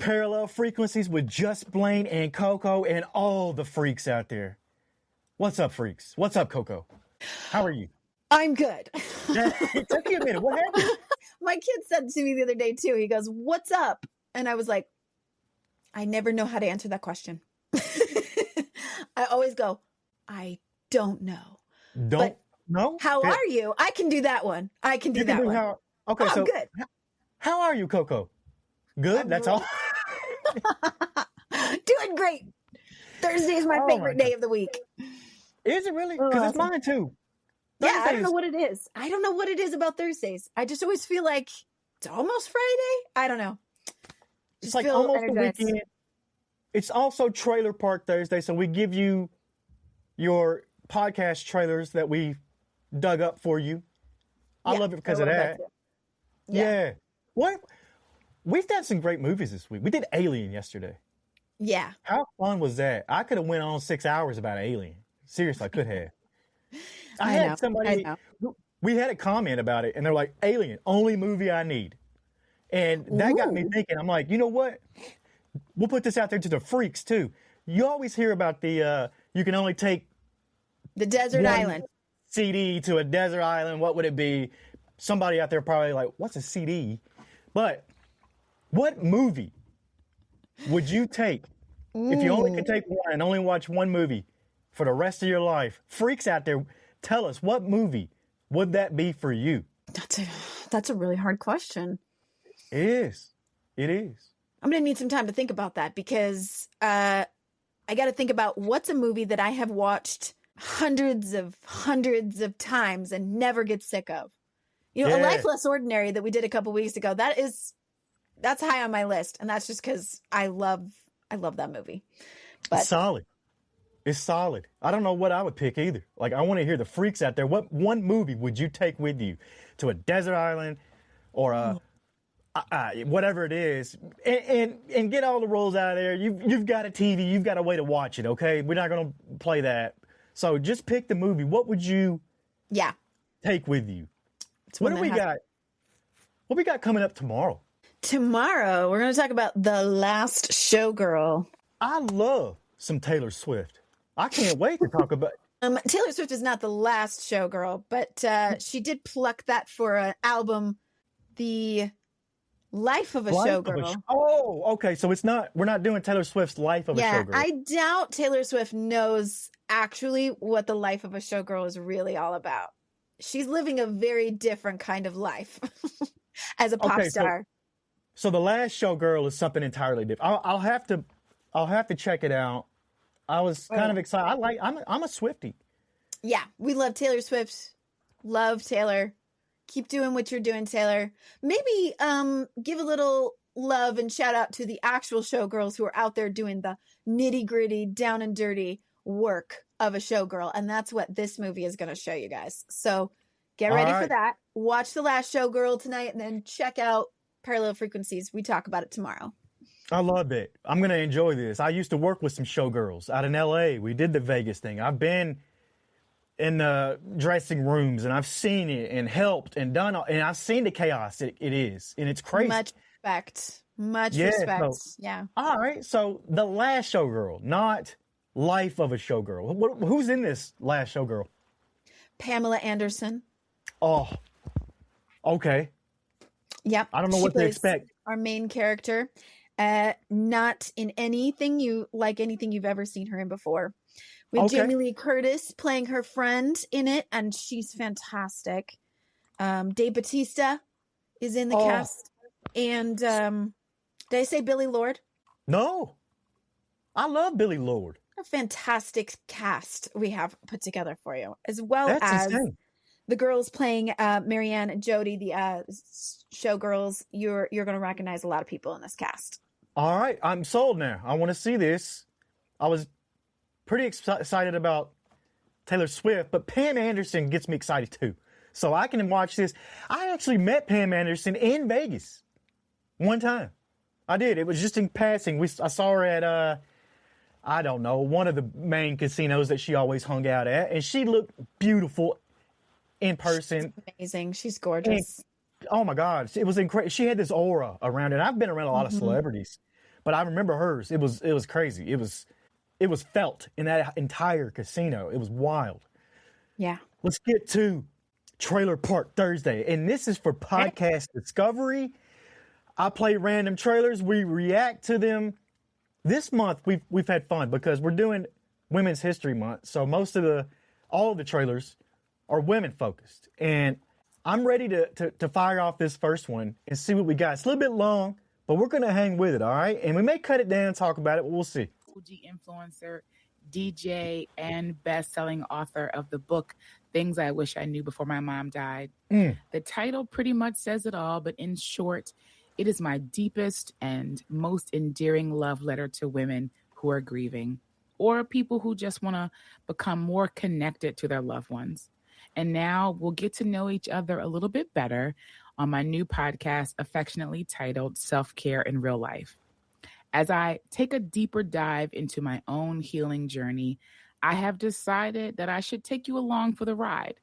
Parallel Frequencies with just Blane and Coco and all the freaks out there. What's up, freaks? What's up, Coco? How are you? I'm good. It took you a minute. What happened? My kid said to me the other day too, he goes, "What's up?" And I was like, I never know how to answer that question. I always go, I don't know. Don't know? How are you? I can do that one. I can do that one. Okay, so good. How are you, Coco? Good? That's all? Doing great. Thursday is my favorite day of the week. Is it really? Because it's mine too. Yeah, I don't know what it is. I don't know what it is about Thursdays. I just always feel like it's almost Friday. I don't know. It's like almost the weekend. It's also Trailer Park Thursday, so we give you your podcast trailers that we dug up for you. I love it because of that. Yeah. What? We've done some great movies this week. We did Alien yesterday. Yeah. How fun was that? I could have went on 6 hours about Alien. Seriously, I could have. I had somebody, we had a comment about it, and they're like, Alien, only movie I need. And that got me thinking. I'm like, you know what? We'll put this out there to the freaks, too. You always hear about the, you can only take the desert island CD to a desert island. What would it be? Somebody out there probably like, what's a CD? But what movie would you take if you only could take one and only watch one movie for the rest of your life? Freaks out there, tell us, what movie would that be for you? That's a really hard question. It is. It is. I'm going to need some time to think about that because I got to think about what's a movie that I have watched hundreds of times and never get sick of. You know, A Life Less Ordinary that we did a couple weeks ago, that's high on my list. And that's just because I love that movie. But it's solid. It's solid. I don't know what I would pick either. Like, I want to hear the freaks out there. What one movie would you take with you to a desert island or whatever it is, and get all the rules out of there? You've got a TV. You've got a way to watch it, okay? We're not going to play that. So just pick the movie. What would you take with you? What do we got? What we got coming up tomorrow? Tomorrow, we're going to talk about The Last Showgirl. I love some Taylor Swift. I can't wait to talk about Taylor Swift is not the last showgirl, but she did pluck that for an album, The Life of a Showgirl. Oh, okay. So we're not doing Taylor Swift's Life of a Showgirl. I doubt Taylor Swift knows actually what the life of a showgirl is really all about. She's living a very different kind of life as a pop star. So The Last Showgirl is something entirely different. I'll have to check it out. I was kind of excited. I'm a Swiftie. Yeah, we love Taylor Swift. Love Taylor. Keep doing what you're doing, Taylor. Maybe give a little love and shout out to the actual showgirls who are out there doing the nitty gritty, down and dirty work of a showgirl. And that's what this movie is going to show you guys. So get ready for that. Watch The Last Showgirl tonight and then check out Parallel Frequencies. We talk about it tomorrow. I love it. I'm going to enjoy this. I used to work with some showgirls out in LA. We did the Vegas thing. I've been in the dressing rooms and I've seen it and helped and done, and I've seen the chaos it is. And it's crazy. Much respect. Yeah. All right. So The Last Showgirl, not Life of a Showgirl. Who's in this Last Showgirl? Pamela Anderson. Oh, okay. Yep. I don't know what to expect. Our main character. Not in anything you've ever seen her in before. We have Jamie Lee Curtis playing her friend in it, and she's fantastic. Dave Bautista is in the cast. And did I say Billy Lord? No. I love Billy Lord. A fantastic cast we have put together for you, as well as the girls playing Marianne and Jody, the showgirls. You're going to recognize a lot of people in this cast. All right, I'm sold now. I want to see this. I was pretty excited about Taylor Swift, but Pam Anderson gets me excited too. So I can watch this. I actually met Pam Anderson in Vegas one time. I did. It was just in passing. I saw her at, I don't know, one of the main casinos that she always hung out at, and she looked beautiful in person. She's amazing. She's gorgeous. And, oh my God, it was incredible. She had this aura around it. I've been around a lot of celebrities, but I remember hers. It was crazy. It was felt in that entire casino. It was wild. Yeah. Let's get to Trailer Park Thursday. And this is for podcast discovery. I play random trailers. We react to them. This month we've had fun because we're doing Women's History Month. So all of the trailers are women focused. And I'm ready to fire off this first one and see what we got. It's a little bit long, but we're going to hang with it, all right? And we may cut it down, talk about it, but we'll see. OG influencer, DJ, and best-selling author of the book Things I Wish I Knew Before My Mom Died. The title pretty much says it all, but in short, it is my deepest and most endearing love letter to women who are grieving or people who just want to become more connected to their loved ones. And now we'll get to know each other a little bit better on my new podcast, affectionately titled Self-Care in Real Life. As I take a deeper dive into my own healing journey, I have decided that I should take you along for the ride.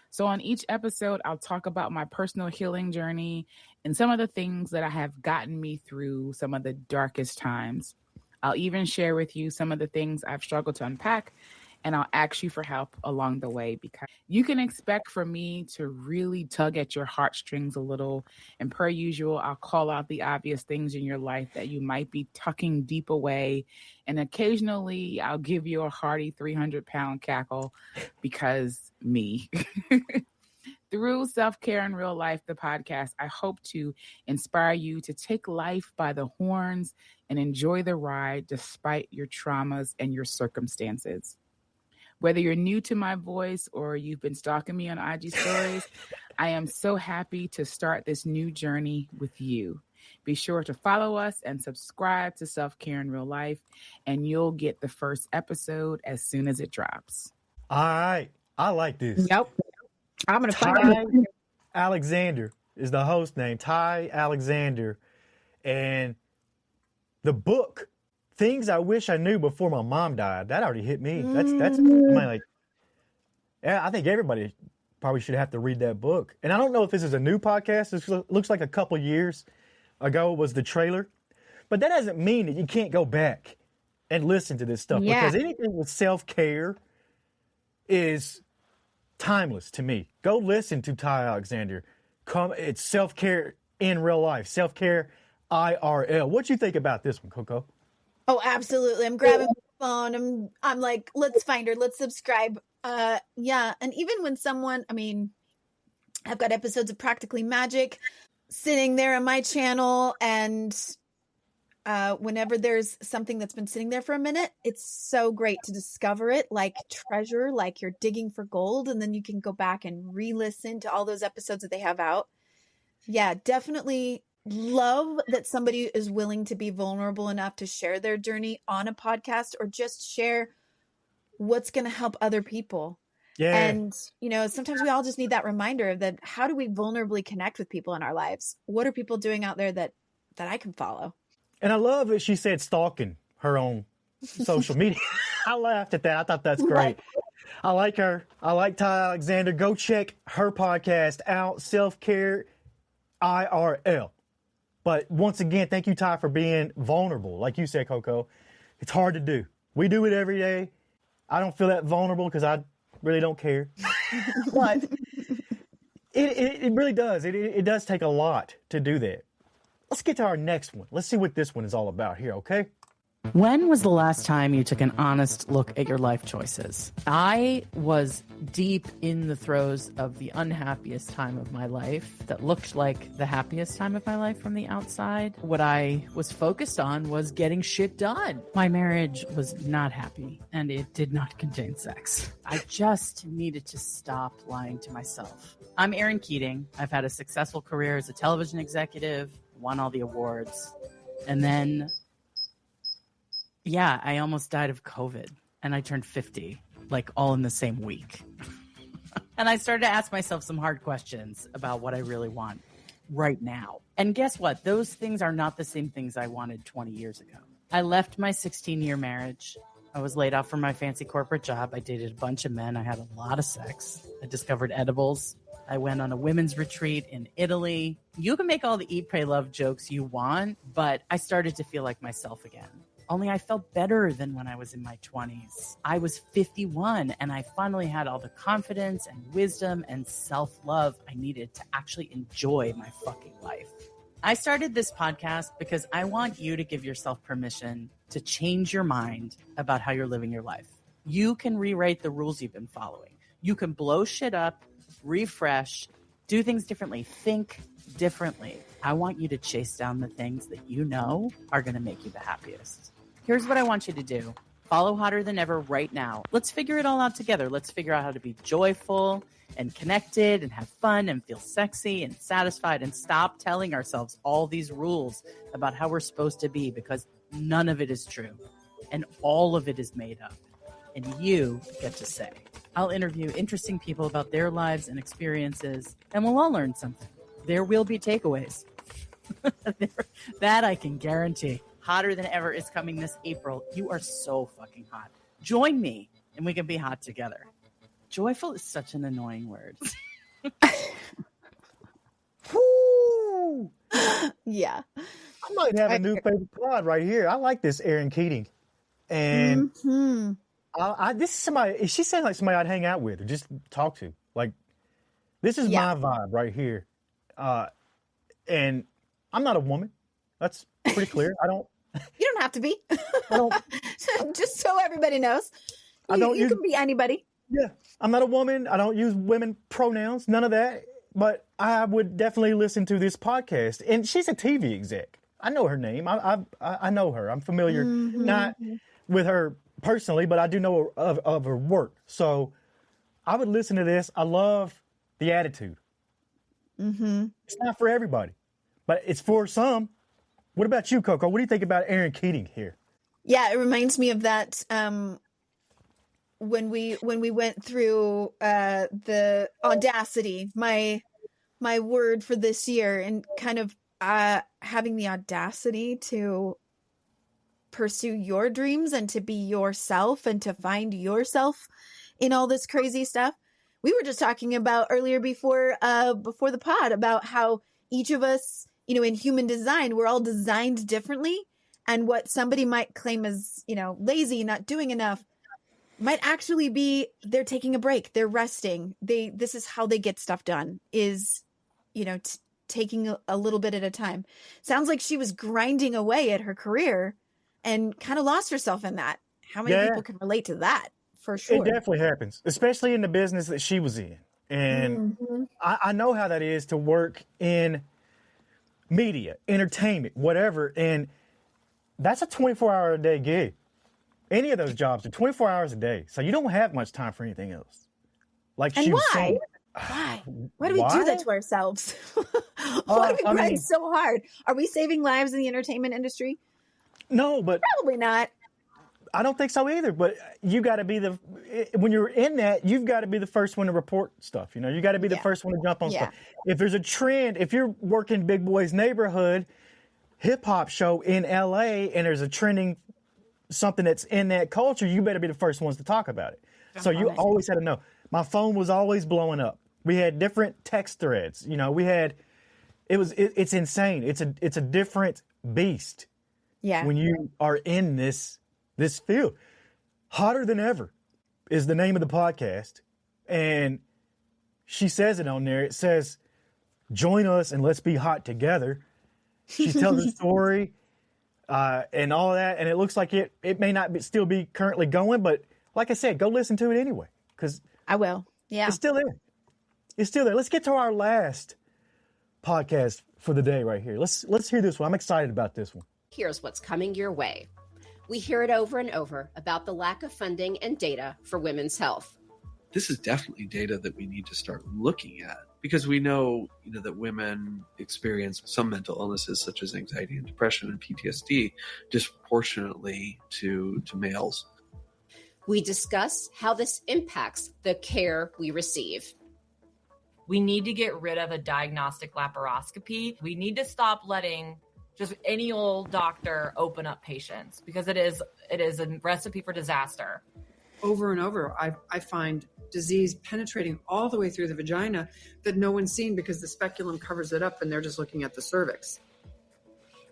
So on each episode, I'll talk about my personal healing journey and some of the things that have gotten me through some of the darkest times. I'll even share with you some of the things I've struggled to unpack, and I'll ask you for help along the way, because you can expect for me to really tug at your heartstrings a little. And per usual, I'll call out the obvious things in your life that you might be tucking deep away. And occasionally I'll give you a hearty 300-pound cackle because me. Through Self-Care in Real Life, the podcast, I hope to inspire you to take life by the horns and enjoy the ride despite your traumas and your circumstances. Whether you're new to my voice or you've been stalking me on IG stories, I am so happy to start this new journey with you. Be sure to follow us and subscribe to Self-Care in Real Life, and you'll get the first episode as soon as it drops. All right. I like this. Yep. I'm going to find Ty out. Alexander is the host name. Ty Alexander. And the book, Things I Wish I Knew Before My Mom Died, that already hit me. That's I mean, like, yeah, I think everybody probably should have to read that book. And I don't know if this is a new podcast. This looks like a couple years ago was the trailer. But that doesn't mean that you can't go back and listen to this stuff. Yeah. Because anything with self-care is timeless to me. Go listen to Ty Alexander. It's self-care in real life. Self-care IRL. What you think about this one, Coco? Oh, absolutely. I'm grabbing my phone. I'm like, let's find her. Let's subscribe. Yeah. And even when someone, I mean, I've got episodes of Practically Magic sitting there on my channel, and whenever there's something that's been sitting there for a minute, it's so great to discover it like treasure, like you're digging for gold, and then you can go back and re-listen to all those episodes that they have out. Yeah, definitely love that somebody is willing to be vulnerable enough to share their journey on a podcast, or just share what's going to help other people. Yeah. And, you know, sometimes we all just need that reminder of that. How do we vulnerably connect with people in our lives? What are people doing out there that I can follow? And I love that she said stalking her own social media. I laughed at that. I thought that's great. I like her. I like Ty Alexander. Go check her podcast out, Self-Care IRL. But once again, thank you, Ty, for being vulnerable. Like you said, Coco, it's hard to do. We do it every day. I don't feel that vulnerable because I really don't care. But it really does. It does take a lot to do that. Let's get to our next one. Let's see what this one is all about here, okay? When was the last time you took an honest look at your life choices? I was deep in the throes of the unhappiest time of my life that looked like the happiest time of my life from the outside. What I was focused on was getting shit done. My marriage was not happy, and it did not contain sex. I just needed to stop lying to myself. I'm Erin Keating. I've had a successful career as a television executive, won all the awards, and then I almost died of COVID, and I turned 50, like all in the same week. And I started to ask myself some hard questions about what I really want right now. And guess what? Those things are not the same things I wanted 20 years ago. I left my 16-year marriage. I was laid off from my fancy corporate job. I dated a bunch of men. I had a lot of sex. I discovered edibles. I went on a women's retreat in Italy. You can make all the eat, pray, love jokes you want, but I started to feel like myself again. Only I felt better than when I was in my 20s. I was 51 and I finally had all the confidence and wisdom and self-love I needed to actually enjoy my fucking life. I started this podcast because I want you to give yourself permission to change your mind about how you're living your life. You can rewrite the rules you've been following. You can blow shit up, refresh, do things differently, think differently. I want you to chase down the things that you know are going to make you the happiest. Here's what I want you to do. Follow Hotter Than Ever right now. Let's figure it all out together. Let's figure out how to be joyful and connected and have fun and feel sexy and satisfied and stop telling ourselves all these rules about how we're supposed to be, because none of it is true and all of it is made up. And you get to say. I'll interview interesting people about their lives and experiences, and we'll all learn something. There will be takeaways. That I can guarantee. Hotter Than Ever is coming this April. You are so fucking hot. Join me, and we can be hot together. Joyful is such an annoying word. Woo! Yeah. I might have a new favorite pod right here. I like this Erin Keating. And this is somebody, she sounds like somebody I'd hang out with or just talk to. Like, this is my vibe right here. And I'm not a woman. That's pretty clear. You don't have to be. I don't, Just so everybody knows. You can be anybody. Yeah. I'm not a woman. I don't use women pronouns, none of that. But I would definitely listen to this podcast. And she's a TV exec. I know her name. I know her. I'm familiar, not with her personally, but I do know of her work. So I would listen to this. I love the attitude. It's not for everybody, but it's for some. What about you, Coco? What do you think about Erin Keating here? Yeah, it reminds me of that when we went through the Audacity, my word for this year, and kind of having the audacity to pursue your dreams and to be yourself and to find yourself in all this crazy stuff. We were just talking about earlier before the pod about how each of us, in human design, we're all designed differently. And what somebody might claim as, lazy, not doing enough, might actually be they're taking a break. They're resting. This is how they get stuff done, is, taking a little bit at a time. Sounds like she was grinding away at her career and kind of lost herself in that. How many people can relate to that? For sure. It definitely happens, especially in the business that she was in. And I know how that is to work in media, entertainment, whatever. And that's a 24-hour-a-day gig. Any of those jobs are 24 hours a day. So you don't have much time for anything else. Like, and she was why? Why? Why do we do that to ourselves? Why do we grind so hard? Are we saving lives in the entertainment industry? No, but probably not. I don't think so either. But you got to be when you're in that, you've got to be the first one to report stuff. You got to be the first one to jump on stuff. If there's a trend, if you're working Big Boy's Neighborhood hip hop show in LA and there's a trending something that's in that culture, you better be the first ones to talk about it. So you always had to know. My phone was always blowing up. We had different text threads. It's insane. It's a different beast. Yeah. When you are in this field. Hotter Than Ever is the name of the podcast. And she says it on there. It says, join us and let's be hot together. She tells a story and all that. And it looks like it may not still be currently going, but like I said, go listen to it anyway. Because I will. Yeah. It's still there. It's still there. Let's get to our last podcast for the day right here. Let's hear this one. I'm excited about this one. Here's what's coming your way. We hear it over and over about the lack of funding and data for women's health. This is definitely data that we need to start looking at, because we know, that women experience some mental illnesses such as anxiety and depression and PTSD disproportionately to males. We discuss how this impacts the care we receive. We need to get rid of a diagnostic laparoscopy. We need to stop letting just any old doctor open up patients, because it is a recipe for disaster. Over and over, I find disease penetrating all the way through the vagina that no one's seen because the speculum covers it up and they're just looking at the cervix.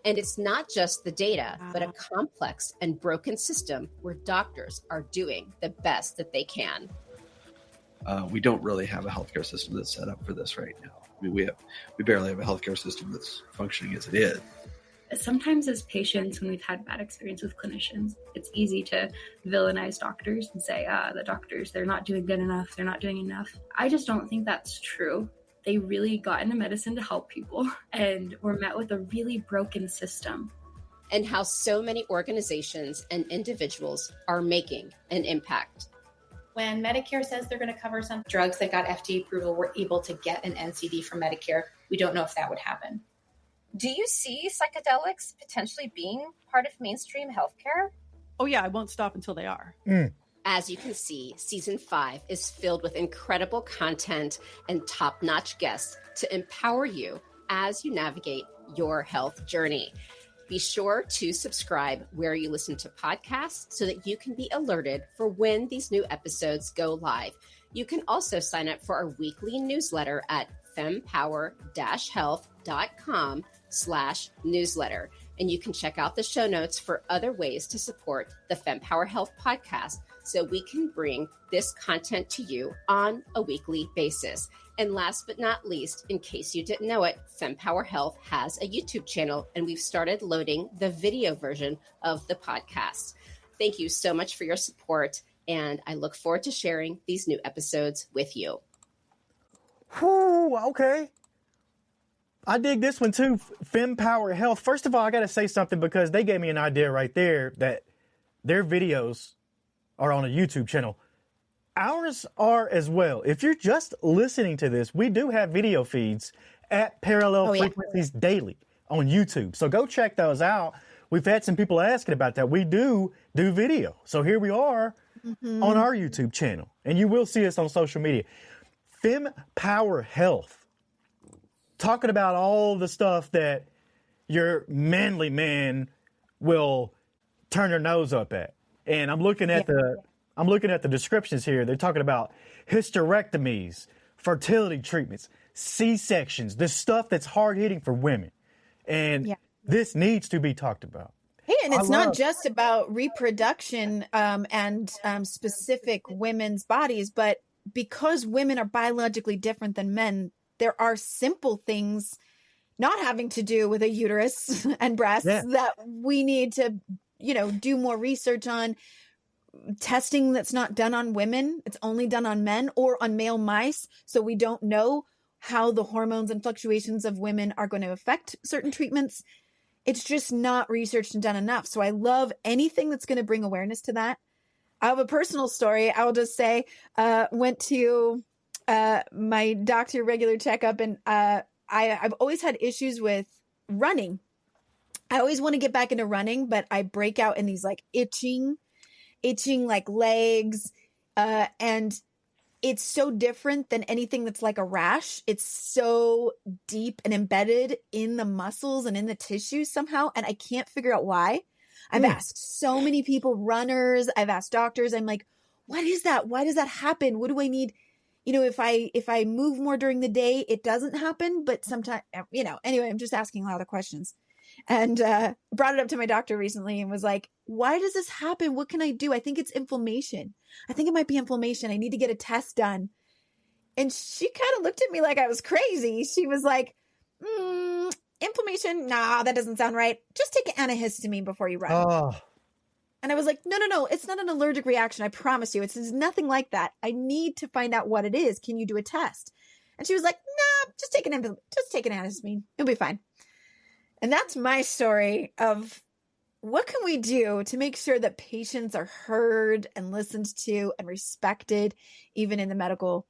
And it's not just the data, but a complex and broken system where doctors are doing the best that they can. We don't really have a healthcare system that's set up for this right now. I mean, we barely have a healthcare system that's functioning as it is. Sometimes as patients, when we've had bad experience with clinicians, it's easy to villainize doctors and say, the doctors, they're not doing good enough, they're not doing enough. I just don't think that's true. They really got into medicine to help people and were met with a really broken system. And how so many organizations and individuals are making an impact. When Medicare says they're going to cover some drugs that got FDA approval, we're able to get an NCD from Medicare. We don't know if that would happen. Do you see psychedelics potentially being part of mainstream healthcare? Oh yeah, I won't stop until they are. As you can see, season 5 is filled with incredible content and top-notch guests to empower you as you navigate your health journey. Be sure to subscribe where you listen to podcasts so that you can be alerted for when these new episodes go live. You can also sign up for our weekly newsletter at fempower-health.com/newsletter. And you can check out the show notes for other ways to support the Fempower Health podcast so we can bring this content to you on a weekly basis. And last but not least, in case you didn't know it, Fempower Health has a YouTube channel, and we've started loading the video version of the podcast. Thank you so much for your support, and I look forward to sharing these new episodes with you. Whew, okay. I dig this one too, Fempower Health. First of all, I got to say something because they gave me an idea right there that their videos are on a YouTube channel. Ours are as well. If you're just listening to this, we do have video feeds at Parallel Frequencies Daily on YouTube. So go check those out. We've had some people asking about that. We do video. So here we are on our YouTube channel, and you will see us on social media. Fempower Health, talking about all the stuff that your manly man will turn their nose up at. And I'm looking at the descriptions here. They're talking about hysterectomies, fertility treatments, C-sections, this stuff that's hard hitting for women. And this needs to be talked about. Hey, and it's not just about reproduction and specific women's bodies, but because women are biologically different than men, there are simple things not having to do with a uterus and breasts that we need to, do more research on. Testing that's not done on women, it's only done on men or on male mice. So we don't know how the hormones and fluctuations of women are going to affect certain treatments. It's just not researched and done enough. So I love anything that's going to bring awareness to that. I have a personal story. I'll just say, went to my doctor regular checkup, and I've always had issues with running. I always want to get back into running, but I break out in these like itching like legs. And it's so different than anything that's like a rash. It's so deep and embedded in the muscles and in the tissues somehow. And I can't figure out why. I've asked so many people, runners, I've asked doctors. I'm like, what is that? Why does that happen? What do I need? If I move more during the day, it doesn't happen. But sometimes, anyway, I'm just asking a lot of questions. And brought it up to my doctor recently and was like, why does this happen? What can I do? I think it's inflammation. I think it might be inflammation. I need to get a test done. And she kind of looked at me like I was crazy. She was like, inflammation? Nah, that doesn't sound right. Just take an antihistamine before you run. Oh. And I was like, no. It's not an allergic reaction. I promise you. It's nothing like that. I need to find out what it is. Can you do a test? And she was like, nah, just take an antihistamine. It'll be fine. And that's my story of what can we do to make sure that patients are heard and listened to and respected, even in the medical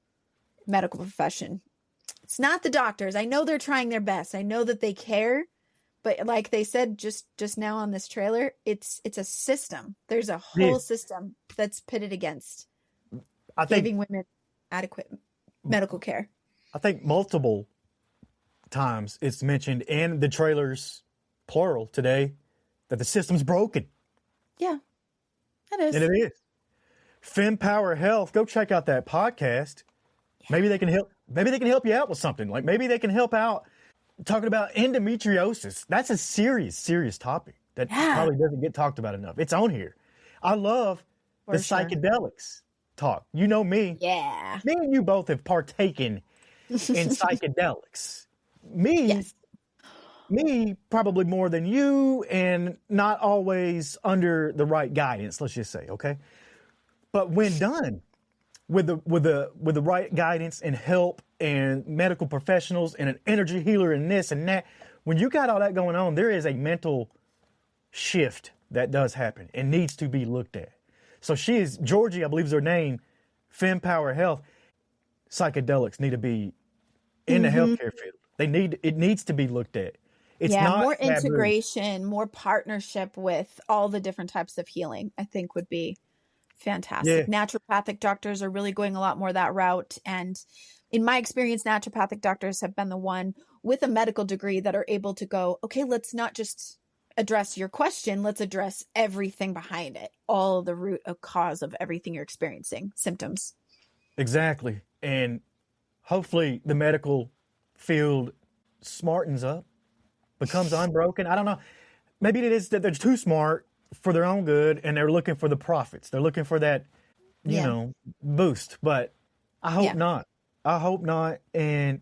profession. It's not the doctors. I know they're trying their best. I know that they care, but like they said just now on this trailer, it's a system. There's a whole system that's pitted against giving women adequate medical care. I think multiple times it's mentioned in the trailers, plural today, that the system's broken. Yeah, it is. And it is. Fempower Health, go check out that podcast. Maybe they can help. Maybe they can help you out with something. Like maybe they can help out talking about endometriosis. That's a serious topic that probably doesn't get talked about enough. It's on here. I love the psychedelics talk. You know me. Yeah. Me and you both have partaken in psychedelics. Me probably more than you, and not always under the right guidance, let's just say, okay? But when done with the right guidance and help and medical professionals and an energy healer and this and that, when you got all that going on, there is a mental shift that does happen and needs to be looked at. So Georgie, I believe is her name, Fempower Health. Psychedelics need to be in the healthcare field. It needs to be looked at. It's not more taboo. integration, more partnership with all the different types of healing, I think would be fantastic. Yeah. Naturopathic doctors are really going a lot more that route. And in my experience, naturopathic doctors have been the one with a medical degree that are able to go, okay, let's not just address your question. Let's address everything behind it. All the root of cause of everything you're experiencing, symptoms. Exactly. And hopefully the medical field smartens up, becomes unbroken. I don't know. Maybe it is that they're too smart for their own good and they're looking for the profits. They're looking for that, boost. But I hope not. I hope not. And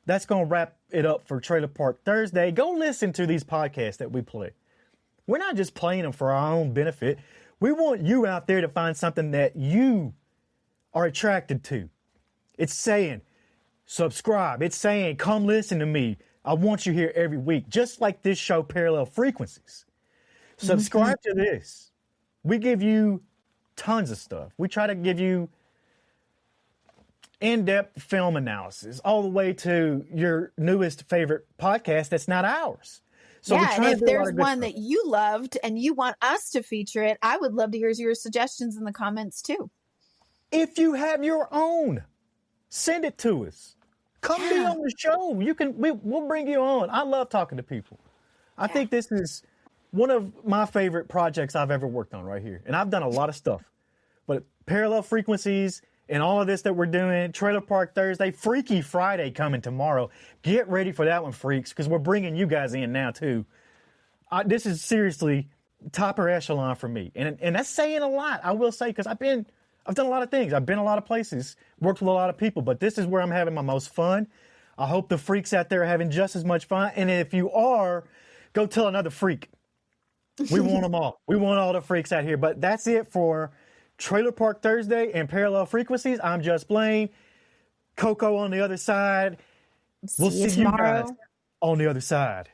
that's going to wrap it up for Trailer Park Thursday. Go listen to these podcasts that we play. We're not just playing them for our own benefit. We want you out there to find something that you are attracted to. It's saying, subscribe. It's saying, come listen to me. I want you here every week, just like this show, Parallel Frequencies. Subscribe to this. We give you tons of stuff. We try to give you in-depth film analysis all the way to your newest favorite podcast that's not ours. So and if there's one that you loved and you want us to feature it, I would love to hear your suggestions in the comments too. If you have your own, send it to us. Come be on the show. We'll bring you on. I love talking to people. I think this is one of my favorite projects I've ever worked on right here. And I've done a lot of stuff. But Parallel Frequencies and all of this that we're doing, Trailer Park Thursday, Freaky Friday coming tomorrow. Get ready for that one, freaks, because we're bringing you guys in now, too. This is seriously topper echelon for me. And that's saying a lot, I will say, because I've done a lot of things. I've been a lot of places, worked with a lot of people, but this is where I'm having my most fun. I hope the freaks out there are having just as much fun. And if you are, go tell another freak. We want them all. We want all the freaks out here. But that's it for Trailer Park Thursday and Parallel Frequencies. I'm just Blane. Coco on the other side. We'll see you guys on the other side.